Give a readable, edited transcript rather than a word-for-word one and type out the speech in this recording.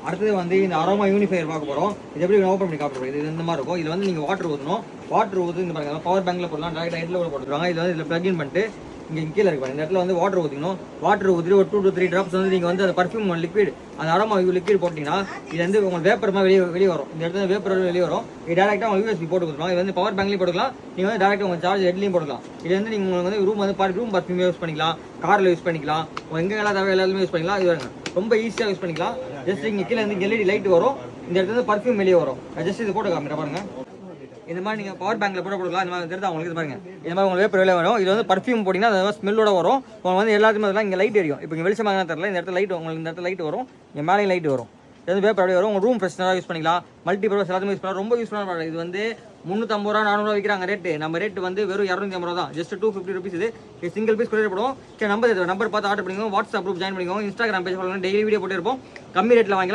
அடுத்தது வந்து இந்த அரோமா யூனிஃபையர் பார்க்க போகிறோம். இது எப்படி ஓப்பன் பண்ணி காட்டுறோம். இது இந்த மாதிரி இருக்கும். இதில் வந்து நீங்கள் வாட்டர் ஊற்றணும். வாட்டர் ஊற்றி இந்த பாருங்க பவர் பேங்கில் போடலாம், டேரெக்டாக ஹெட்டில் கூட போட்டுருவாங்க. இதில் வந்து இதில் ப்ளக்இன் பண்ணிட்டு இங்கே கீழே இருக்கு இந்த இடத்துல வந்து வாட்டர் ஊற்றிக்கணும். வாட்டர் ஊற்றி ஒரு 2 to 3 drops வந்து நீங்கள் வந்து அந்த பர்ஃப்யூம் லிக்விட் அந்த அரோமா லிக்விட் போட்டிங்கன்னா இது வந்து உங்களுக்கு வேப்பரமாக வெளியே வரும். இந்த இடத்துல வேப்பர் வெளியே வரும். இது டேரெக்டாக உங்களுக்கு யூஎஸ்பி போட்டு கொடுத்துருவாங்க. இது வந்து பவர் பேங்க்லேயும் போட்டுக்கலாம். நீங்கள் வந்து டேரெக்டாக உங்கள் சார்ஜ் ஹெட்லையும் போட்டுக்கலாம். இது வந்து நீங்கள் உங்களுக்கு வந்து ரூம் பர்ஃப்யூம் யூஸ் பண்ணிக்கலாம், காரில் யூஸ் பண்ணிக்கலாம், எங்கெல்லாம் தேவை எல்லாருமே யூஸ் பண்ணிக்கலாம். இது வருங்க ரொம்ப ஈஸியாக யூஸ் பண்ணிக்கலாம். ஜஸ்ட் இங்கே கீழே வந்து எல்இடி லைட் வரும். இந்த இடத்துல பர்ஃப்யூம் வெளியே வரும். ஜஸ்ட் இது போட்டு காமிக்கிற பாருங்க. இந்த மாதிரி நீங்கள் பவர் பேங்கில் போட்டு கொடுக்கலாம். இந்த மாதிரி தெரிஞ்சு அவங்களுக்கு பாருங்க. இந்த மாதிரி உங்களுக்கு வேப்பர் வெளியே வரும். இது வந்து பர்ஃப்யூம் போட்டிங்கன்னா அது ஸ்மெல்லோட வரும். உங்களுக்கு வந்து எல்லாத்துமே அதெல்லாம் இங்கே லைட் எரியும். இப்போ இங்கே வெளிச்சமாக தெரியல. இந்த இடத்துல லைட் உங்களுக்கு இந்த இடத்துல லைட் வரும். இங்கே மேலே லைட் வரும். இது வந்து வேப்பர் அப்படியே வரும். உங்கள் ரூம் ஃப்ரெஷ்னராக யூஸ் பண்ணிக்கலாம். மல்டி பர்பஸ் எல்லாத்தையுமே யூஸ் பண்ணலாம். ரொம்ப யூஸ் பண்ணலாம். இது வந்து 350 ரூபா 400 விற்கிறாங்க ரேட்டு. நம்ம ரேட்டு வந்து வெறும் 250 தான். Just 250 rupees. இது சிங்கிள் பீஸ் கொடுப்போம். நம்பர் பார்த்து ஆர்டர் பண்ணிக்கோங்க. வாட்ஸ்அப் குரூப் ஜாயின் பண்ணிக்கோங்க. Instagram page follow daily video போட்டு இருப்போம். கம்மி ரேட்டில் வாங்கலாம்.